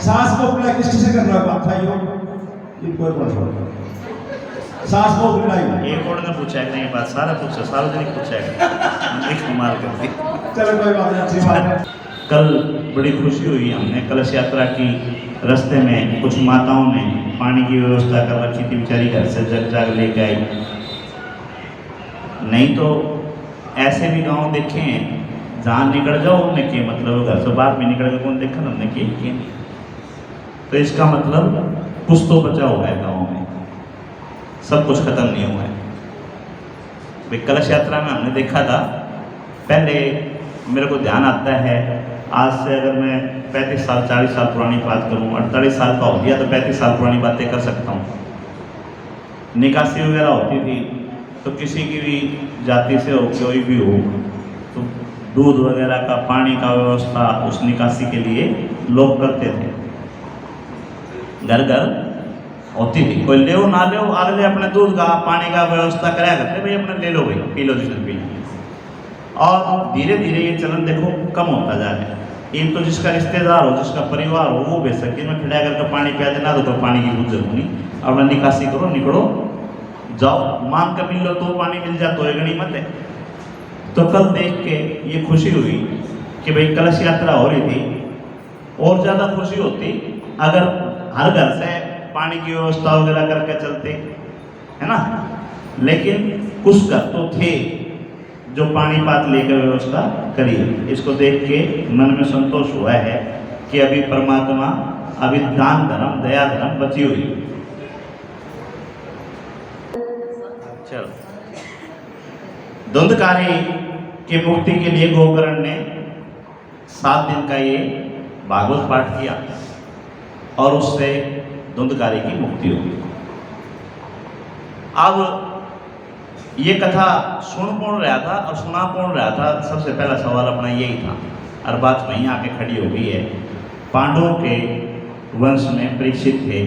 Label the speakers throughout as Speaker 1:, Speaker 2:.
Speaker 1: सास को अपना किसी से करना बात था यो कोई कौन सास को लड़ाई
Speaker 2: एक और ने पूछा है नहीं बात सारा पूछा सार्वजनिक पूछा है एक कमाल कर दी।
Speaker 1: चलो कोई बात नहीं, अच्छी बात है।
Speaker 2: कल बड़ी खुशी हुई, हमने कलश यात्रा की, रास्ते में कुछ माताओं ने पानी की व्यवस्था कर रखी थी, बेचारी घर से जग जाग लेके आई। नहीं तो ऐसे भी गांव देखे हैं जहाँ निकल जाओ उनने किए, मतलब घर से बाहर भी निकल के कौन देखा हमने किए। तो इसका मतलब कुछ तो बचा हुआ है गाँव में, सब कुछ खत्म नहीं हुआ है। भाई कलश यात्रा में हमने देखा था, पहले मेरे को ध्यान आता है, आज से अगर मैं 35 साल 40 साल पुरानी बात करूं, 48 साल का हो गया तो 35 साल पुरानी बातें कर सकता हूं। निकासी वगैरह होती थी तो किसी की भी जाति से हो, कोई भी हो, तो दूध वगैरह का, पानी का व्यवस्था उस निकासी के लिए लोग करते थे, घर घर होती थी। कोई ले ना ले, अगले अपने दूध का पानी का व्यवस्था कराया करते, भाई अपने ले लो, भाई पी लो जिसने पीना। और धीरे धीरे ये चलन देखो कम होता जा रहा है। एक तो जिसका रिश्तेदार हो, जिसका परिवार हो, वो भेज सकते मैं खड़ा करके पानी पिया देना, तो पानी की कुछ जरूरत नहीं, अपना निकासी करो, निकलो जाओ, मांग कर मिल लो तो पानी मिल जाए तो ये गनीमत है। तो कल देख के ये खुशी हुई कि भाई कलश यात्रा हो रही थी, और ज़्यादा खुशी होती अगर हर घर से पानी की व्यवस्था वगैरह करके चलते, है ना। लेकिन कुछ घर तो थे जो पानी पात लेकर व्यवस्था करी। इसको देख के मन में संतोष हुआ है कि अभी परमात्मा, अभी दान धर्म, दया धर्म बची हुई। चलो, धुंधकारी की मुक्ति के लिए गोकर्ण ने 7 दिन का ये भागवत पाठ किया और उससे धुंधकारी की मुक्ति होगी। अब ये कथा सुन कौन रहा था और सुना कौन रहा था, सबसे पहला सवाल अपना यही था, और बात वहीं आके खड़ी हो गई है। पांडवों के वंश में परीक्षित थे,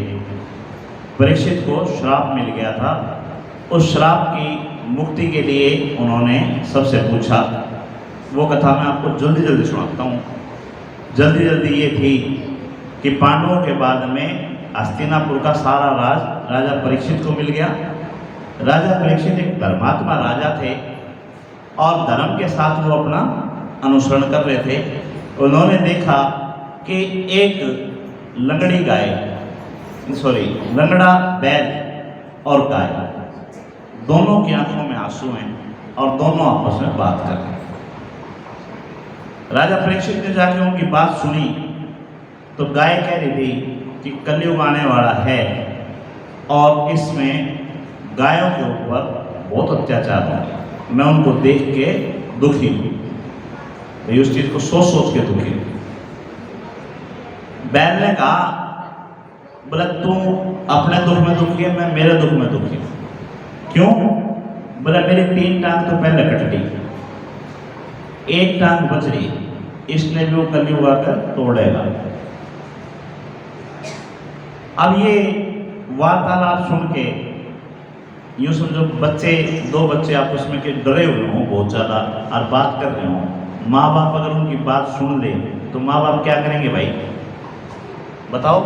Speaker 2: परीक्षित को श्राप मिल गया था। उस श्राप की मुक्ति के लिए उन्होंने सबसे पूछा। वो कथा मैं आपको जल्दी जल्दी सुनाता हूँ। जल्दी जल्दी ये थी कि पांडवों के बाद में हस्तिनापुर का सारा राज राजा परीक्षित को मिल गया। राजा परीक्षित एक धर्मात्मा राजा थे और धर्म के साथ वो अपना अनुसरण कर रहे थे। उन्होंने देखा कि एक लंगड़ी गाय, लंगड़ा बैल और गाय, दोनों की आंखों में आंसू हैं और दोनों आपस में बात कर रहे हैं। राजा परीक्षित ने जाके उनकी बात सुनी तो गाय कह रही थी कि कलयुग आने वाला है और इसमें गायों के ऊपर बहुत अत्याचार हो। मैं उनको देख के दुखी हूँ, उस चीज को सोच सोच के दुखी हूँ। बैल ने कहा, बोला तू अपने दुख में दुखी है, मैं मेरे दुख में दुखी हूँ। क्यों? बोला मेरी 3 टांग तो पहले कट गई, 1 टांग बच रही, इसने भी वो कलयुग आकर तोड़ेगा। अब ये वार्तालाप सुन के यूँ समझो बच्चे, 2 बच्चे आपस में के डरे हुए हों बहुत ज़्यादा और बात कर रहे हों, माँ बाप अगर उनकी बात सुन ले तो माँ बाप क्या करेंगे भाई बताओ।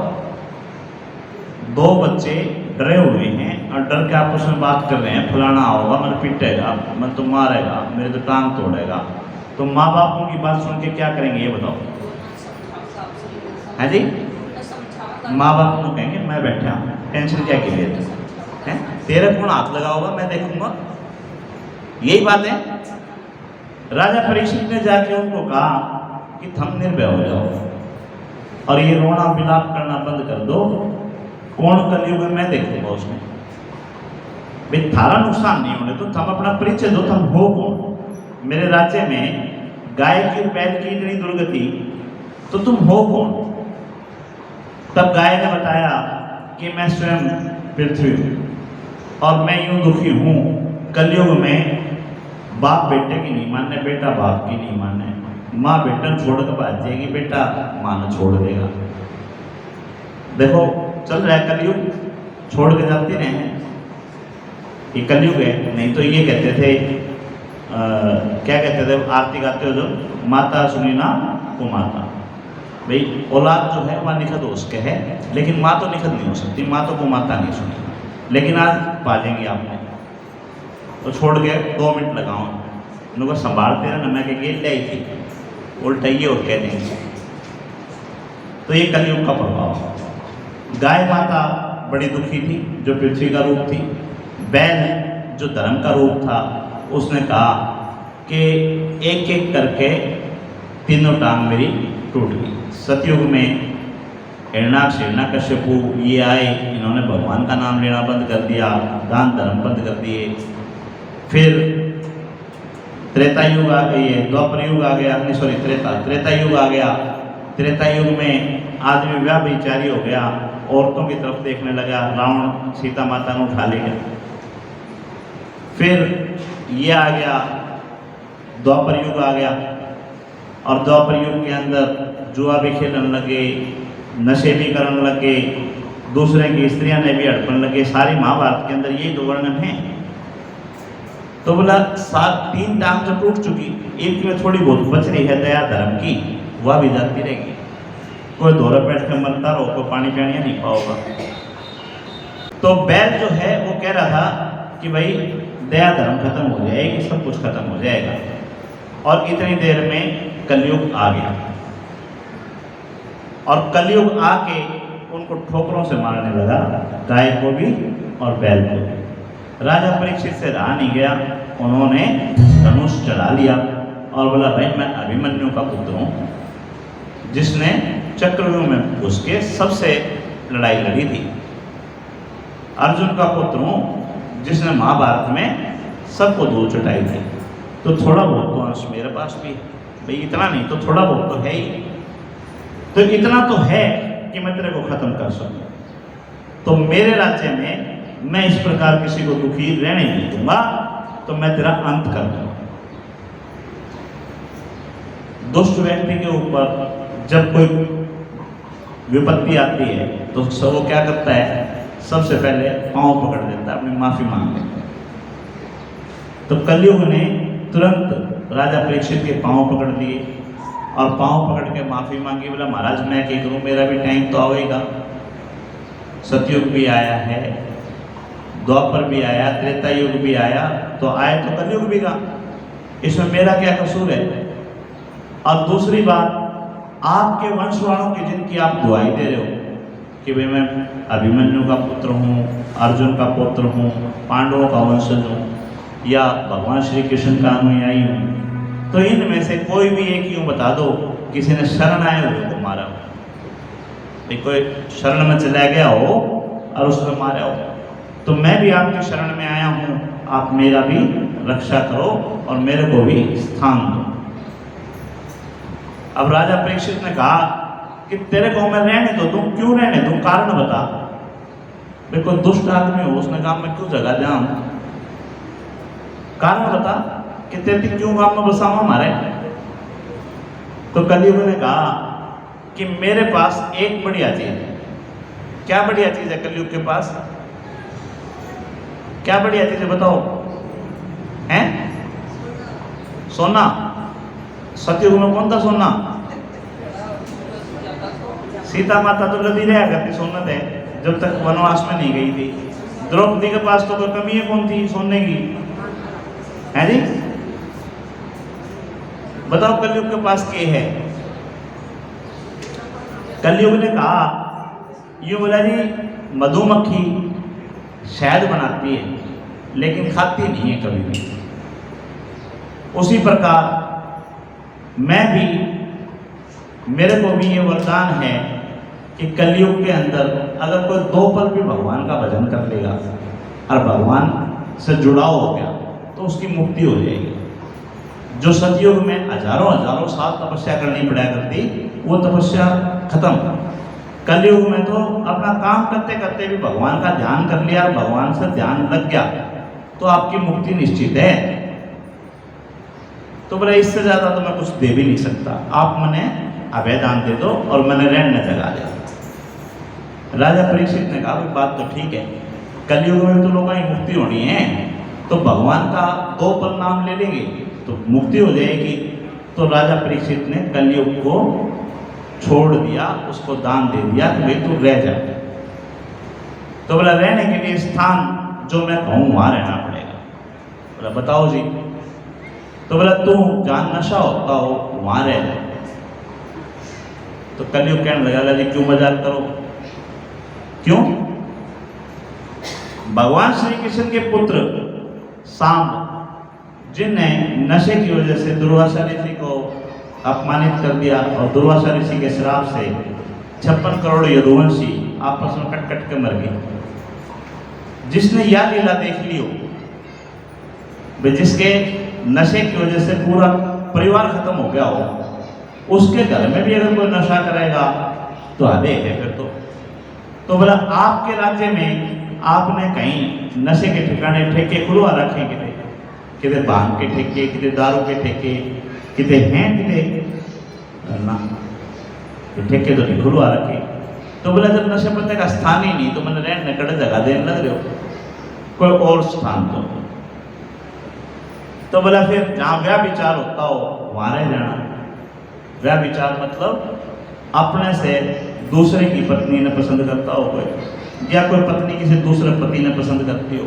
Speaker 2: 2 बच्चे डरे हुए हैं और डर के आपस में बात कर रहे हैं, फलाना होगा, मैं पिटेगा, मैं तो मारेगा, मेरे तो टांग तोड़ेगा। तो माँ बाप उनकी बात सुन के क्या करेंगे ये बताओ, है जी। माँ बाप को कहेंगे मैं बैठा हूँ, टेंशन क्या की लेते हैं, तेरे कौन हाथ लगा होगा, मैं देखूंगा। यही बात है। राजा परीक्षित ने जाके उनको कहा कि थम निर्भय हो जाओ और ये रोना विलाप करना बंद कर दो, कौन कलयुग में मैं देखूंगा उसमें। भाई थारा नुकसान नहीं होने तो तुम अपना परिचय दो, तुम हो कौन। मेरे राज्य में गाय की बैल की इतनी दुर्गति, तो तुम हो कौन। तब गाय ने बताया कि मैं स्वयं पृथ्वी हूँ और मैं यूं दुखी हूँ, कलयुग में बाप बेटे की नहीं माने, बेटा बाप की नहीं माने, माँ बेटा छोड़ कर भाग जाएगी, बेटा माँ ने छोड़ देगा। देखो चल रहा है कलयुग, छोड़ के जाते रहे हैं, ये कलयुग है। नहीं तो ये कहते थे क्या कहते थे आरती गाते हो जो, माता सुनी ना कुमाता, भाई औलाद जो है वह निखत हो उसके है, लेकिन माँ तो निखत नहीं हो सकती, माँ तो को माता नहीं सुनी। लेकिन आज पालेंगे आपने तो छोड़ के 2 मिनट लगाओ उनको संभालते रहना, मैं के गेल लाई थी उल्टाइए और कह देंगे। तो ये कलयुग का प्रभाव। गाय माता बड़ी दुखी थी जो पृथ्वी का रूप थी। बैल जो धर्म का रूप था उसने कहा कि एक एक करके तीनों टांग मेरी टूट गई। सतयुग में हिरणाक्ष हिरण्यकश्यपु ये आए, इन्होंने भगवान का नाम लेना बंद कर दिया, दान धर्म बंद कर दिए। फिर त्रेता युग आ गई है, द्वापर युग आ गया, नहीं सॉरी त्रेता युग आ गया। त्रेता युग में आदमी व्याह विचारी हो गया, औरतों की तरफ देखने लगा, रावण सीता माता ने उठा ले गया। फिर ये आ गया द्वापर युग आ गया, और द्वापर युग के अंदर जुआ भी खेलने लगे, नशे भी करने लगे, दूसरे की स्त्रियां ने भी हड़पने लगे। सारी महाभारत के अंदर यही दो वर्णन है। तो बोला 3 टांग तो टूट चुकी, एक में थोड़ी बहुत बच रही है दया धर्म की, वह भी जाती रहेगी। कोई दौरा बैठ कर मरता रहो, कोई पानी पीने नहीं पाओगा। तो बैल जो है वो कह रहा था कि भाई दया धर्म खत्म हो जाएगी, सब कुछ खत्म हो जाएगा। और इतनी देर में कलयुग आ गया, और कलयुग आके उनको ठोकरों से मारने लगा, गाय को भी और बैल को भी। राजा परीक्षित से रहा नहीं गया, उन्होंने धनुष चढ़ा लिया और बोला भाई मैं अभिमन्यु का पुत्र हूँ, जिसने चक्रव्यूह में घुस के सबसे लड़ाई लड़ी थी। अर्जुन का पुत्र हूँ, जिसने महाभारत में सबको दूर चटाई थी। तो थोड़ा बहुत तो अंश मेरे पास भी है, भाई इतना नहीं तो थोड़ा बहुत तो है ही। तो इतना तो है कि मैं तेरे को खत्म कर सकूं। तो मेरे राज्य में मैं इस प्रकार किसी को दुखी रहने नहीं दूंगा, तो मैं तेरा अंत कर दूंगा। दुष्ट व्यक्ति के ऊपर जब कोई विपत्ति आती है तो वो क्या करता है, सबसे पहले पांव पकड़ लेता है, अपनी माफी मांग लेता है। तो कलयुग ने तुरंत राजा परीक्षित के पांव पकड़ लिए और पांव पकड़ के माफी मांगी। बोला महाराज मैं क्या करूं, मेरा भी टाइम तो आएगा। सतयुग भी आया है, द्वापर भी आया, त्रेता युग भी आया, तो आए तो कलयुग भी का, इसमें मेरा क्या कसूर है। और दूसरी बात, आपके वंश वालों की जिनकी आप दुआई दे रहे हो कि भाई मैं अभिमन्यु का पुत्र हूँ, अर्जुन का पुत्र हूँ, पांडवों का वंशज हूँ, या भगवान श्री कृष्ण का अनुयायी हूँ, तो इनमें से कोई भी एक यूँ बता दो किसी ने शरण आए हुए को मारा हो, कोई शरण में चला गया हो और उसने मारा हो, तो मैं भी आपकी शरण में आया हूँ, आप मेरा भी रक्षा करो और मेरे को भी स्थान दो। अब राजा परीक्षित ने कहा कि तेरे को मैं रहने दो, तुम क्यों रहने दूं, कारण बता। भाई कोई दुष्ट आदमी हो, उसने कहा मैं क्यों जगह जाऊं, कारण बता कि तेरे क्यों गांव में बसाऊं हमारे। तो कलयुग ने कहा कि मेरे पास एक बढ़िया चीज है। क्या बढ़िया चीज है कलयुग के पास, क्या बढ़िया चीज है बताओ। हैं? सोना। सतयुग में कौन था सोना? सीता माता तो लदी रहा करती सोना थे जब तक वनवास में नहीं गई थी। द्रौपदी के पास तो कोई कमी है कौन थी सोने की, है जी? बताओ कलयुग के पास क्या है। कलयुग ने कहा, यूं बोला जी मधुमक्खी शहद बनाती है लेकिन खाती नहीं है कभी भी, उसी प्रकार मैं भी, मेरे को भी ये वरदान है कि कलयुग के अंदर अगर कोई 2 पल भी भगवान का भजन कर लेगा और भगवान से जुड़ाव हो गया तो उसकी मुक्ति हो जाएगी। जो सतयुग में हजारों हजारों साल तपस्या करनी पड़ा करती, वो तपस्या खत्म। कलयुग में तो अपना काम करते करते भी भगवान का ध्यान कर लिया और भगवान से ध्यान लग गया तो आपकी मुक्ति निश्चित है। तो बोला इससे ज़्यादा तो मैं कुछ दे भी नहीं सकता, आप मैंने अभय दान दे दो और मैंने रहने जगा दे। राजा परीक्षित ने कहा बात तो ठीक है, कलयुग में तो लोगों की मुक्ति होनी है, तो भगवान का 2 पल नाम ले लेंगे तो मुक्ति हो जाएगी। तो राजा परीक्षित ने कलयुग को छोड़ दिया, उसको दान दे दिया कि भाई तू रह जा। तो बोला रहने के लिए स्थान जो मैं कहूँ वहाँ रहना पड़ेगा। बोला बताओ जी। तो बोला तू जहाँ नशा होता हो वहाँ रह जा। तो कलयुग कहने लगा जी क्यों मजाक करो, क्यों? भगवान श्री कृष्ण के पुत्र सांब, जिनने नशे की वजह से दुर्वासा ऋषि को अपमानित कर दिया और दुर्वासा ऋषि के श्राप से 56 करोड़ यदुवंशी आपस में कट कट के मर गए। जिसने यह लीला देख ली हो, जिसके नशे की वजह से पूरा परिवार खत्म हो गया हो, उसके घर में भी अगर कोई नशा करेगा तो आधे है फिर तो बोला आपके राज्य में आपने कहीं नशे के ठिकाने ठेके खुलवा रखे किते भांग के ठेके, किते दारू के ठेके, किते हैं किते ना, तो ठेके तो नहीं खुलवा रखे। तो बोला जब नशे पत्ते का स्थान ही नहीं तो मैंने रहने कड़े जगह देने लग रहे हो, कोई और स्थान तो बोला फिर जहाँ व्या विचार होता हो वहाँ रह जाना। व्या विचार मतलब अपने से दूसरे की पत्नी ने पसंद करता हो कोई, या कोई पत्नी किसी दूसरे पति ने पसंद करती हो,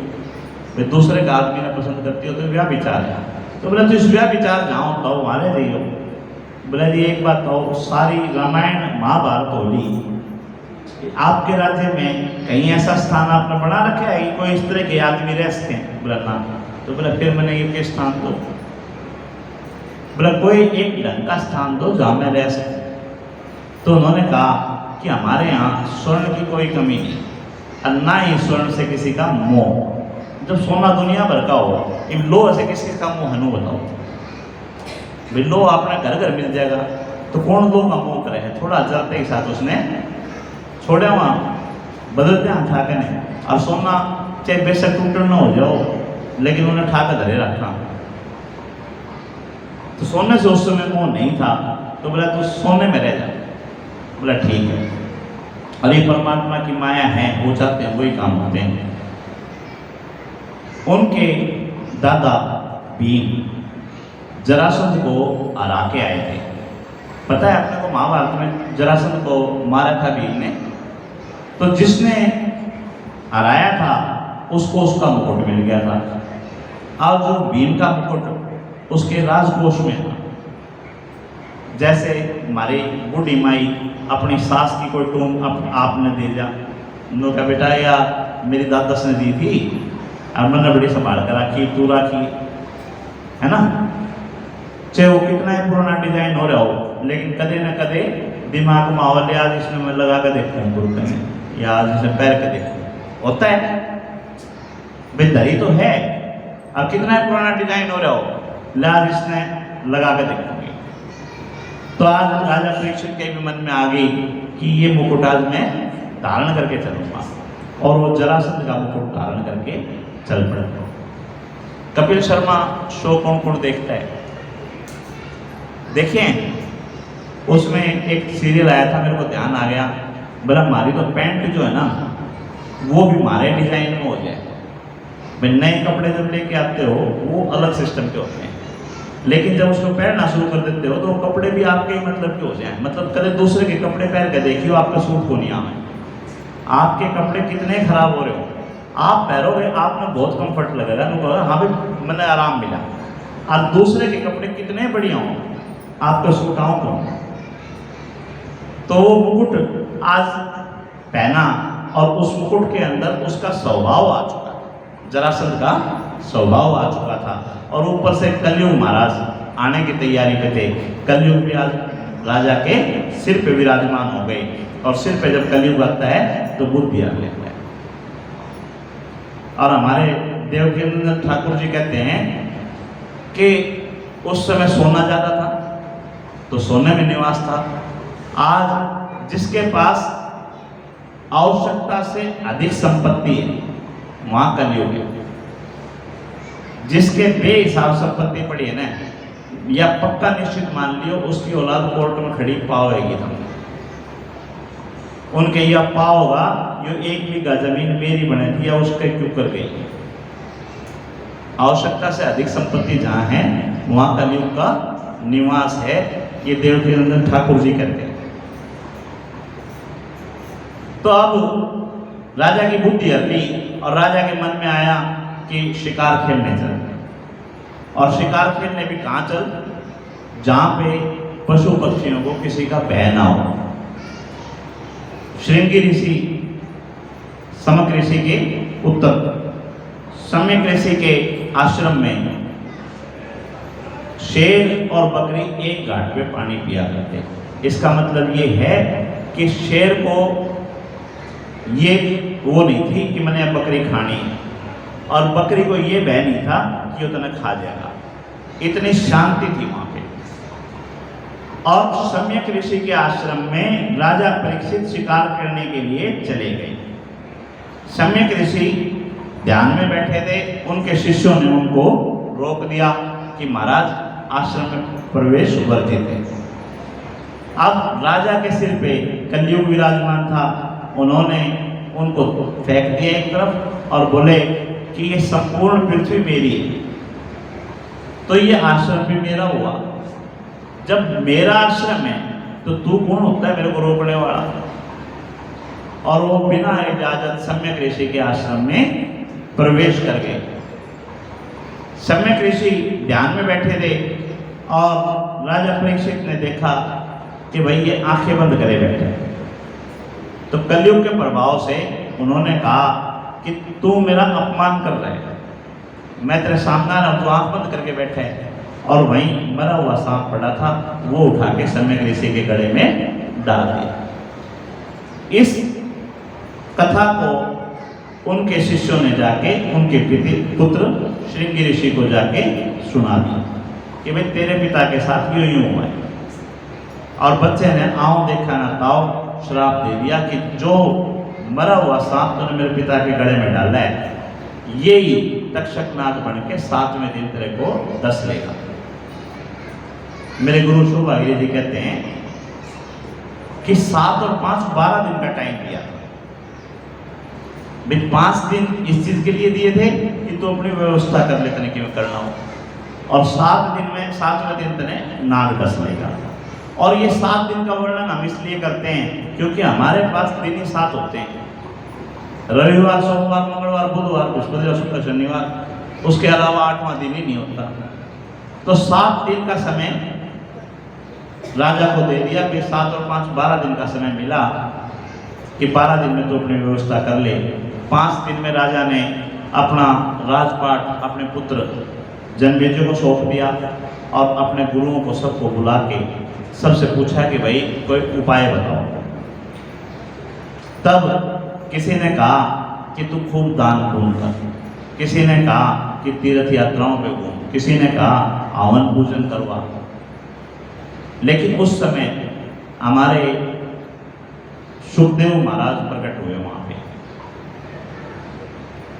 Speaker 2: वे दूसरे का आदमी ने पसंद करती हो, तो व्या विचार है। तो बोला तो इस व्या विचार जहाँ होता हो वहाँ रह जाइयो। बोला जी एक बात कहो, सारी रामायण महाभारत होली आपके राज्य में कहीं ऐसा स्थान आपने बना रखा है कि कोई इस तरह के आदमी रह सके? बोला ना। तो बोला फिर मैंने ये स्थान दो। बोला कोई एक ढंग का स्थान दो जहाँ मैं रह सकूं। तो उन्होंने कहा कि हमारे यहाँ स्वर्ण की कोई कमी नहीं और ना ही स्वर्ण से किसी का मोह। जब सोना दुनिया भर का हो, इन लोह से किसी का मोह हनु बताओ। भाई लोह अपने घर घर मिल जाएगा तो कौन लोह का मोह करे है? थोड़ा जलते के साथ उसने छोड़े वहाँ बदलते हैं ठाके ने, और सोना चाहे बेशक टूटन ना हो जाओ लेकिन उन्हें ठाके धरे रखना। तो सोने से उस समय मोह नहीं था। तो बोला तो सोने में रह जा। बोला ठीक है। और ये परमात्मा की माया है, वो चाहते हैं वही काम होते हैं। उनके दादा भीम जरासंध को हरा के आए थे। पता है अपने को महाभारत में जरासंध को मारा था भीम ने, तो जिसने हराया था उसको उसका मुकुट मिल गया था। और जो भीम का मुकुट उसके राजकोष में था। जैसे हमारी बूढ़ी माई अपनी सास की कोई टूम आपने दे दिया, उन्होंने कहा बेटा या मेरी दादस ने दी थी और मैंने बड़ी संभाल कर रखी, तू राखी है ना। चाहे वो कितना ही पुराना डिजाइन हो रहा हो, लेकिन कदे न कदे दिमाग में आवले आज इसमें मैं लगा कर देखूँ गुरु में, या आज इसे पैर के देखूँ, होता है भाई दरी तो है और कितना ही पुराना डिजाइन हो रहा हो, लाज इसने लगा कर देखूंगी। तो आज राजा परीक्षित के भी मन में आ गई कि ये मुकुट आज मैं धारण करके चलूंगा, और वो जरासंध का मुकुट धारण करके चल पड़े। कपिल शर्मा शो कौन कौन देखता है? देखिए उसमें एक सीरियल आया था, मेरे को ध्यान आ गया, बोला हमारी तो पैंट जो है ना वो भी हमारे डिजाइन में हो जाए। भाई नए कपड़े जब लेके आते हो वो अलग सिस्टम के होते हैं, लेकिन जब उसको पहनना शुरू कर देते हो तो कपड़े भी आपके ही मतलब के हो जाए। मतलब कभी दूसरे के कपड़े पहन के देखियो आपका सूट को नहीं आए, आपके कपड़े कितने खराब हो रहे हो, आप पहनोगे आपने बहुत कंफर्ट लगेगा, हाँ भाई मैंने आराम मिला। और दूसरे के कपड़े कितने बढ़िया हो, आपका सूट आओ कौन। तो वो मुकुट आज पहना और उस मुकुट के अंदर उसका स्वभाव आ चुका, जरासंध का स्वभाव आ चुका था। और ऊपर से कलयुग महाराज आने की तैयारी पे थे। कलयुग भी आज राजा के सिर पे विराजमान हो गए, और सिर पे जब कलयुग आता है तो बुद्धि आ लेता है। और हमारे देवकीनंदन ठाकुर जी कहते हैं कि उस समय सोना ज़्यादा था तो सोने में निवास था। आज जिसके पास आवश्यकता से अधिक संपत्ति है वहाँ कलयुग है। जिसके बेहिसाब संपत्ति पड़ी है ना, या पक्का निश्चित मान लियो उसकी औलाद कोर्ट में खड़ी पाओगी तुम। उनके यह पाओगा यो 1 बीघा जमीन मेरी बनी थी या उसके क्यों कर गई। आवश्यकता से अधिक संपत्ति जहाँ है वहाँ कलयुग का निवास है, ये देवकीनंदन ठाकुर जी कहते हैं। तो अब राजा की बुद्धि हल्ली और राजा के मन में आया कि शिकार खेलने चल। और शिकार खेलने भी कहाँ चल, जहाँ पे पशु पक्षियों को किसी का भय ना हो। श्रृंगी ऋषि समक ऋषि के उत्तर, सम्यक ऋषि के आश्रम में शेर और बकरी एक घाट पे पानी पिया करते। इसका मतलब ये है कि शेर को ये वो नहीं थी कि मैंने अब बकरी खानी, और बकरी को ये भय नहीं था कि वो तुम्हें खा जाएगा। इतनी शांति थी वहां पे। और सम्यक ऋषि के आश्रम में राजा परीक्षित शिकार करने के लिए चले गए। सम्यक ऋषि ध्यान में बैठे थे, उनके शिष्यों ने उनको रोक दिया कि महाराज आश्रम में प्रवेश वर्जित है। अब राजा के सिर पे कलयुग विराजमान था, उन्होंने उनको फेंक दिया एक तरफ और बोले कि ये संपूर्ण पृथ्वी मेरी है, तो ये आश्रम भी मेरा हुआ। जब मेरा आश्रम है तो तू कौन होता है मेरे को रोकने वाला। और वो बिना इजाजत सम्यक ऋषि के आश्रम में प्रवेश कर गए। सम्यक ऋषि ध्यान में बैठे थे और राजा परीक्षित ने देखा कि भाई ये आंखें बंद करे बैठे। तो कलयुग के प्रभाव से उन्होंने कहा कि तू मेरा अपमान कर रहा है, मैं तेरे सामने आ रहा हूं, तू आंख बंद करके बैठे है। और वहीं मरा हुआ सांप पड़ा था, वो उठा के सम्यक ऋषि के गले में डाल दिया। इस कथा को उनके शिष्यों ने जाके उनके पुत्र श्रृंगी ऋषि को जाके सुना दिया कि भाई तेरे पिता के साथ यूं यूं हुआ है। और बच्चे ने आओ देखा ना ताओ श्राप दे दिया कि जो मरा हुआ सांप तूने मेरे पिता के गले में डाला है, यही तक्षक नाग बन के 7वें दिन तेरे को दस लेगा। मेरे गुरु शोभागिरी जी कहते हैं कि 7 और 5 12 दिन का टाइम दिया। भाई 5 दिन इस चीज के लिए दिए थे कि तू अपनी व्यवस्था कर ले तने कि मैं करना हो, और 7 दिन में 7वें दिन तने नाग डस लेगा। और ये 7 दिन का वर्णन हम इसलिए करते हैं क्योंकि हमारे पास दिन ही 7 होते हैं, रविवार, सोमवार, मंगलवार, बुधवार, बृहस्पतिवार, शुक्र, शनिवार, उसके अलावा 8वां दिन ही नहीं होता। तो 7 दिन का समय राजा को दे दिया कि 7 और 5 12 दिन का समय मिला कि 12 दिन में तो अपनी व्यवस्था कर ले। 5 दिन में राजा ने अपना राजपाट अपने पुत्र जन्मेजय को सौंप दिया और अपने गुरुओं को सबको बुला के सबसे पूछा कि भाई कोई उपाय बताओ। तब किसी ने कहा कि तू खूब दान पुण्य कर, किसी ने कहा कि तीर्थ यात्राओं पे घूम, किसी ने कहा हवन पूजन करवा। लेकिन उस समय हमारे सुखदेव महाराज प्रकट हुए वहां पे।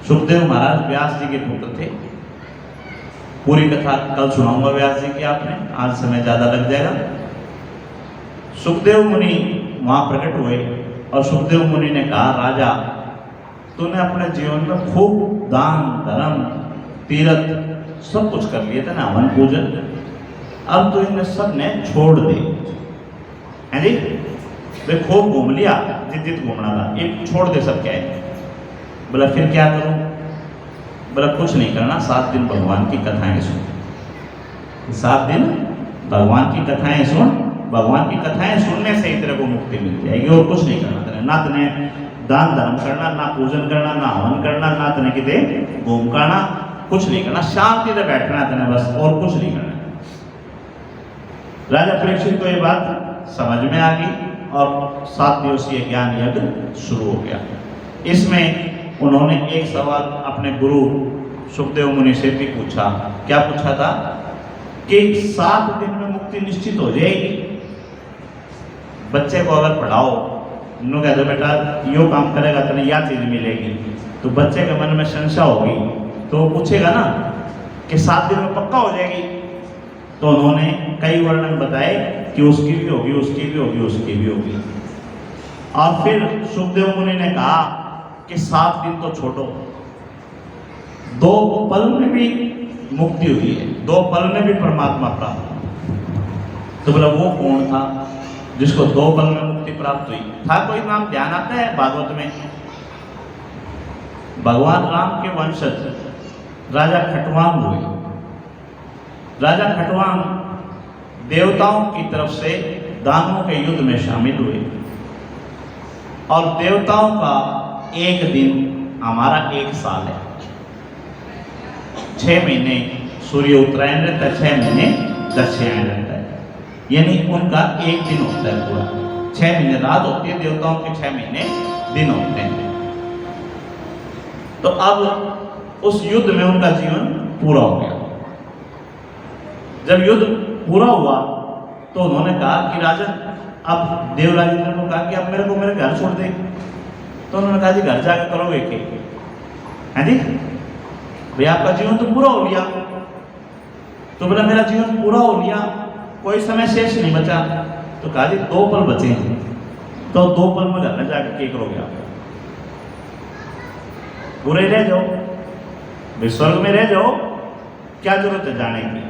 Speaker 2: सुखदेव महाराज व्यास जी के पुत्र थे। पूरी कथा कल सुनाऊंगा व्यास जी की, आपने आज समय ज्यादा लग जाएगा। सुखदेव मुनि वहां प्रकट हुए और सुखदेव मुनि ने कहा राजा तूने अपने जीवन में खूब दान धर्म तीर्थ सब कुछ कर लिए थे ना, हवन पूजन, अब तो इन्हें सब ने छोड़ दे है जी। वे खूब घूम लिया, जित घूमना था, एक छोड़ दे सब क्या है। बोला फिर क्या करूं? बोला कुछ नहीं करना, 7 दिन भगवान की कथाएं सुन। 7 दिन भगवान की कथाएं सुन, भगवान की कथाएं सुनने से ही तेरे को मुक्ति मिल जाएगी। और कुछ नहीं करना तेरे, ना तेने दान धर्म करना, ना पूजन करना, ना हवन करना, ना तेने किते घूम करना, कुछ नहीं करना, शांति से बैठना तेने बस, और कुछ नहीं करना। राजा परीक्षित को ये बात समझ में आ गई और 7 दिवसीय ज्ञान यज्ञ शुरू हो गया। इसमें उन्होंने एक सवाल अपने गुरु सुखदेव मुनि से भी पूछा। क्या पूछा था? कि 7 दिन में मुक्ति निश्चित हो जाएगी। बच्चे को अगर पढ़ाओ, उन्होंने कहा बेटा यो काम करेगा तो या चीज मिलेगी, तो बच्चे के मन में संशय होगी, तो वो पूछेगा ना कि 7 दिन में पक्का हो जाएगी। तो उन्होंने कई वर्णन बताए कि उसकी भी होगी, उसकी भी होगी, उसकी भी होगी। और फिर सुखदेव मुनि ने कहा कि 7 दिन तो छोड़ो, 2 पल में भी मुक्ति हुई है, 2 पल में भी परमात्मा प्राप्त। तो बोला वो कौन था? जिसको 2 पल में मुक्ति प्राप्त हुई। था कोई नाम ध्यान आता है भागवत में? भगवान राम के वंशज राजा खटवांग हुए। राजा खटवांग देवताओं की तरफ से दानवों के युद्ध में शामिल हुए और देवताओं का एक दिन हमारा 1 साल है। 6 महीने सूर्य उत्तरायण रहता है, 6 महीने दक्षिणायन रहता है, यानी उनका एक दिन होता है पूरा। 6 महीने रात होती है, देवताओं के 6 महीने दिन होते हैं। तो अब उस युद्ध में उनका जीवन पूरा हो गया। जब युद्ध पूरा हुआ तो उन्होंने कहा कि राजन, अब देवराज इंद्र को कहा कि अब मेरे को मेरे घर छोड़ दे। तो उन्होंने कहा जी घर जाकर करोगे क्या? है जी भाई, आपका जीवन तो पूरा हो गया। तो बोला मेरा जीवन पूरा हो गया, कोई समय शेष नहीं बचा। तो कहा जी 2 पल बचे हैं, तो 2 पल में घर में जाकर क्या करोगे आप? पूरे रह जाओ, स्वर्ग में रह जाओ, क्या जरूरत है जाने की?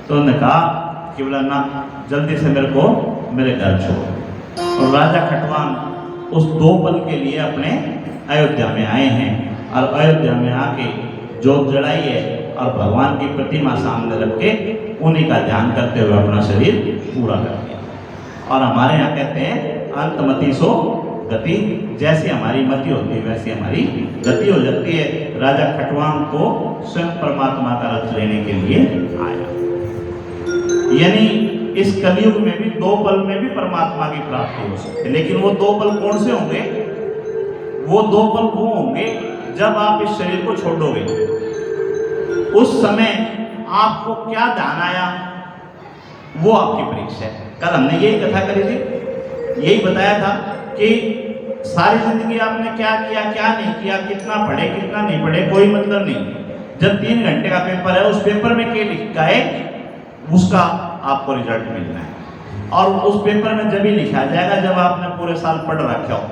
Speaker 2: तो उन्होंने कहा कि बोला ना, जल्दी से मेरे को मेरे घर छोड़ो। और राजा खटवांग उस 2 पल के लिए अपने अयोध्या में आए हैं और अयोध्या में आके जोत जलाई है और भगवान की प्रतिमा सामने रख के उन्हीं का ध्यान करते हुए अपना शरीर पूरा कर दिया। और हमारे यहाँ कहते हैं अंतमति सो गति, जैसी हमारी मति होती है वैसी हमारी गति हो जाती है। राजा खटवांग को स्वयं परमात्मा का रथ लेने के लिए आया। यानी इस कलयुग में भी 2 पल में भी परमात्मा की प्राप्ति हो सकती है। लेकिन वो 2 पल कौन से होंगे? वो 2 पल वो होंगे जब आप इस शरीर को छोड़ोगे। उस समय आपको क्या ध्यान आया, वो आपकी परीक्षा है। कल हमने यही कथा करी थी, यही बताया था कि सारी जिंदगी आपने क्या किया क्या नहीं किया, कितना पढ़े कितना नहीं पढ़े, कोई मतलब नहीं। जब 3 घंटे का पेपर है, उस पेपर में क्या लिखा है उसका आपको रिजल्ट मिलना है। और उस पेपर में जब ही लिखा जाएगा जब आपने पूरे साल पढ़ रखा हो।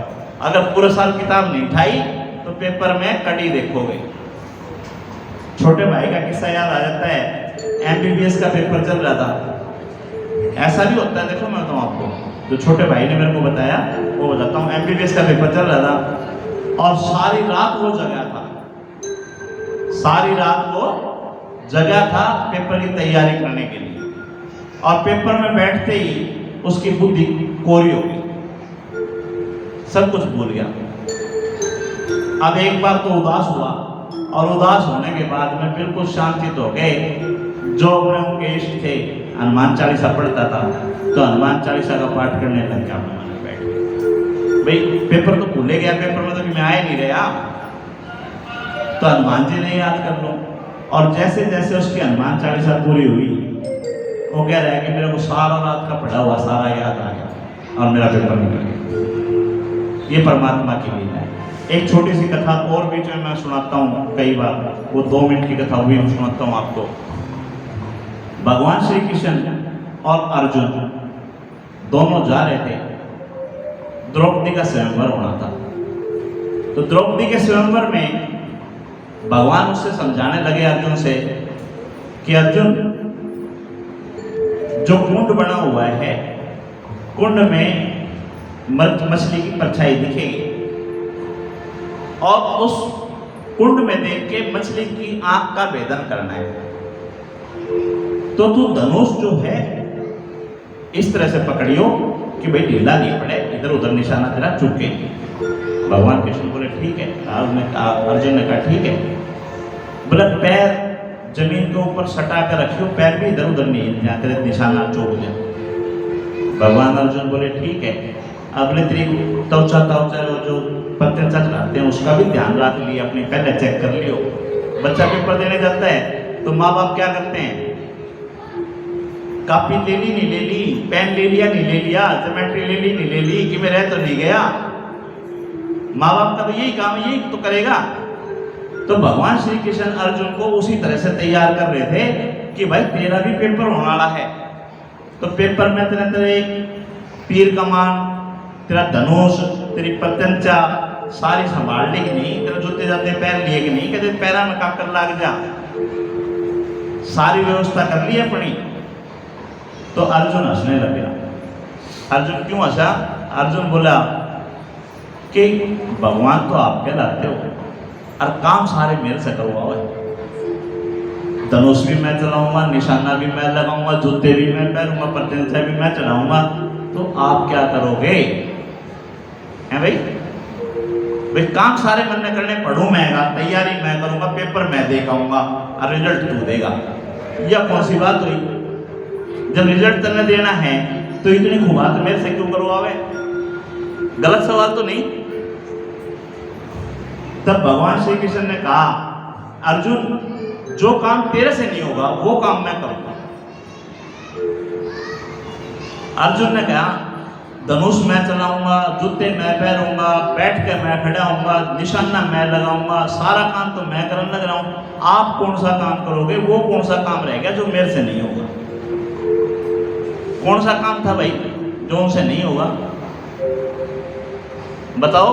Speaker 2: अगर पूरे साल किताब नहीं उठाई तो पेपर में कड़ी देखोगे। छोटे भाई का किस्सा याद आ जाता है। MBBS का पेपर चल रहा था, ऐसा भी होता है। देखो मैं बताऊँ आपको, जो छोटे भाई ने मेरे को बताया वो बताता हूँ। MBBS का पेपर चल रहा था और सारी रात वो जगा था, सारी रात वो जगह था पेपर की तैयारी करने के लिए। और पेपर में बैठते ही उसकी बुद्धि कोरी हो गई, सब कुछ भूल गया। अब एक बार तो उदास हुआ और उदास होने के बाद में बिल्कुल शांतित हो गए। जो अपने उनके इष्ट थे, हनुमान चालीसा पढ़ता था तो हनुमान चालीसा का पाठ करने लग गया। बैठ गए, भाई पेपर तो भूले गया, पेपर में तो मैं आ ही नहीं रहा, तो हनुमान जी ने याद कर लो। और जैसे जैसे उसकी हनुमान चालीसा पूरी हुई, वो कह रहा है कि मेरे को सारा रात का पढ़ा हुआ सारा याद आ गया और मेरा पेपर निकल गया। ये परमात्मा की लीला है। एक छोटी सी कथा और बीच में मैं सुनाता हूँ, कई बार वो 2 मिनट की कथा भी सुनाता हूँ आपको। भगवान श्री कृष्ण और अर्जुन दोनों जा रहे थे, द्रौपदी का स्वयंवर होना था। तो द्रौपदी के स्वयंवर में भगवान उससे समझाने लगे अर्जुन से कि अर्जुन, जो कुंड बना हुआ है, कुंड में मछली की परछाई दिखेगी और उस कुंड में देख के मछली की आंख का भेदन करना है। तो तू धनुष जो है इस तरह से पकड़ियो कि भाई ढीला नहीं पड़े, इधर उधर निशाना तेरा चुके। भगवान कृष्ण बोले ठीक है। अर्जुन ने कहा ठीक है। बोला पैर जमीन के ऊपर सटा कर रखियो, पैर भी इधर उधर नहीं जाकर निशाना चोक जाए। भगवान अर्जुन बोले ठीक है। अगले तरीक त्वचा जो पत्ते चलाते हैं उसका भी ध्यान रख लिया, अपनी पहले चेक कर लियो। बच्चा पेपर देने जाता है तो माँ बाप क्या करते हैं, कॉपी ले ली नहीं ले ली, पेन ले लिया नहीं ले लिया, ज्योमेट्री ले ली नहीं ले ली, कि मैं रह तो नहीं गया। माँ बाप का तो यही काम, यही तो करेगा। तो भगवान श्री कृष्ण अर्जुन को उसी तरह से तैयार कर रहे थे कि भाई तेरा भी पेपर होने वाला है, तो पेपर में तेरा तेरे तीर कमान, तेरा धनुष, तेरी पतंचा सारी संभाल ली कि नहीं, तेरे जूते जाते पैर लिए कि नहीं, कहते पैरा में काकर लाग जा, सारी व्यवस्था कर ली अपनी। तो अर्जुन हंसने लग गया। अर्जुन क्यों हंसा? अर्जुन बोला कि भगवान तो आप कहलाते हो और काम सारे मेरे से करवाओ है। धनुष भी मैं चलाऊंगा, निशाना भी मैं लगाऊंगा, जूते भी मैं पहनूंगा, प्रत्यंचा भी मैं चलाऊंगा, तो आप क्या करोगे? हैं भाई? भाई काम सारे मैंने करने, पढ़ूं मैंगा, तैयारी मैं करूंगा, पेपर मैं दे आऊंगा और रिजल्ट तू देगा। यह कौन सी बात हुई? जब रिजल्ट तने देना है तो इतनी खुबात मेरे से क्यों करवावे? गलत सवाल तो नहीं? तब भगवान श्री कृष्ण ने कहा, अर्जुन जो काम तेरे से नहीं होगा वो काम मैं करूंगा। अर्जुन ने कहा, धनुष मैं चलाऊंगा, जूते मैं पहनूंगा, बैठ के मैं खड़ा होऊंगा, निशाना मैं लगाऊंगा, सारा काम तो मैं करने लग रहा हूं। आप कौन सा काम करोगे? वो कौन सा काम रह गया जो मेरे से नहीं होगा? कौन सा काम था भाई जो उनसे नहीं होगा? बताओ।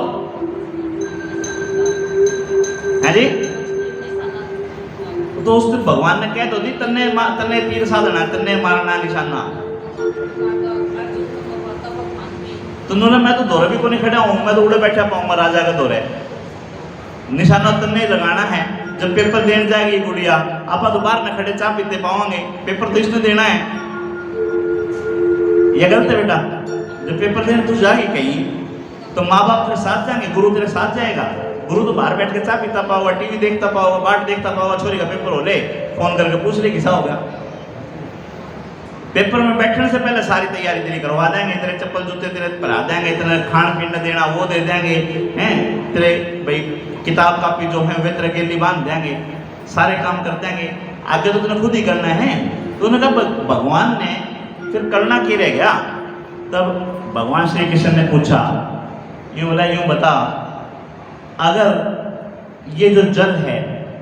Speaker 2: है जी? तो उस दिन भगवान ने कह तो दी, तन्ने तीर साधना, तन्ने मारना निशाना। तो उन्होंने, मैं तो दौरे भी को नहीं खड़ा हूं, मैं तो उड़े बैठा पाऊंगा राजा के दौरे। निशाना तन्ने लगाना है। जब पेपर देने जाएगी गुड़िया, आप तो बाहर न खड़े चाय पीते पाओगे, पेपर तो इसने देना है। यह गलत है बेटा। जब पेपर देने तू जाएगी कहीं तो माँ बाप तेरे साथ जाएंगे, गुरु तेरे साथ जाएगा। गुरु तो बाहर बैठ के चाय पीता पाओगा, टीवी देखता पाओगा, बाट देखता पाओगा, छोरी का पेपर हो ले, फोन करके पूछ ले किसा हो गया। पेपर में बैठने से पहले सारी तैयारी तेरी करवा देंगे, तेरे चप्पल जूते तेरे पहना देंगे, तेरे खान पीने देना वो दे देंगे, हैं तेरे भाई किताब कापी जो है वे तेरे गेली बांध देंगे, सारे काम कर देंगे। आगे तो तुमने खुद ही करना है। तो उन्होंने कहा भगवान ने फिर करना क्या रह गया? तब भगवान श्री कृष्ण ने पूछा, यूँ बोला, यूँ बता, अगर ये जो जल है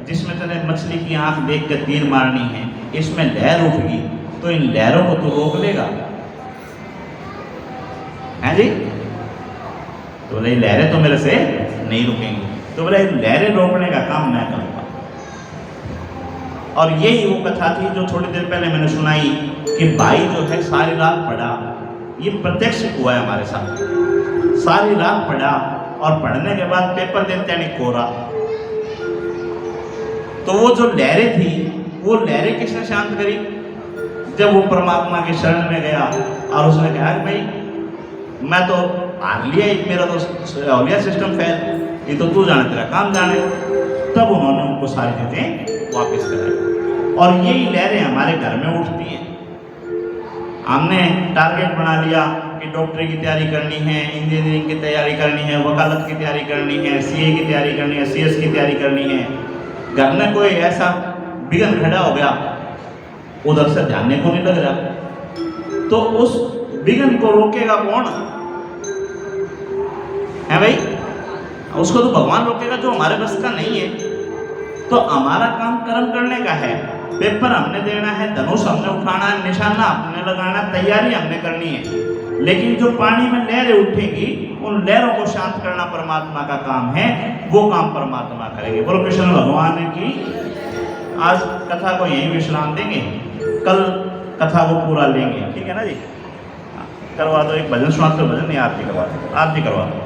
Speaker 2: जिसमें तेरे मछली की आंख देख कर तीर मारनी है, इसमें लहर उठगी तो इन लहरों को तू रोक लेगा? हैं जी? तो बोले लहरें तो मेरे से नहीं रुकेंगी। तो बोले लहरें रोकने का काम मैं करूंगा। और यही वो कथा थी जो थोड़ी देर पहले मैंने सुनाई कि भाई जो है सारी रात पढ़ा। ये प्रत्यक्ष हुआ है हमारे साथ। सारी रात पढ़ा और पढ़ने के बाद पेपर देते नहीं कोरा। तो वो जो लहरें थी वो लहरें किसने शांत करी? जब वो परमात्मा के शरण में गया और उसने कहा कि भाई मैं तो हार लिया, मेरा तो हो गया सिस्टम फेल, ये तो तू जाने, तेरा काम जाने। तब उन्होंने उनको सारी चीज़ें वापस कराई। और यही लहरें हमारे घर में उठती हैं। हमने टारगेट बना लिया कि डॉक्टरी की तैयारी करनी है, इंजीनियरिंग की तैयारी करनी है, वकालत की तैयारी करनी है, सीए की तैयारी करनी है, सीएस की तैयारी करनी है। घर में कोई ऐसा विघ्न खड़ा हो गया, उधर से ध्यान को नहीं लग रहा, तो उस विघ्न को रोकेगा कौन है भाई? उसको तो भगवान रोकेगा, जो हमारे बस का नहीं है। तो हमारा काम कर्म करने का है। पेपर हमने देना है, धनुष हमने उठाना है, निशाना हमने लगाना, तैयारी हमने करनी है। लेकिन जो पानी में लहरें उठेगी, उन लहरों को शांत करना परमात्मा का काम है। वो काम परमात्मा करेंगे। बोलो कृष्ण भगवान की। आज कथा को यहीं विश्राम देंगे, कल कथा को पूरा लेंगे, ठीक है ना जी? करवा दो एक भजन, सुना दो भजन, नहीं आरती करवा दो, आरती करवा दो।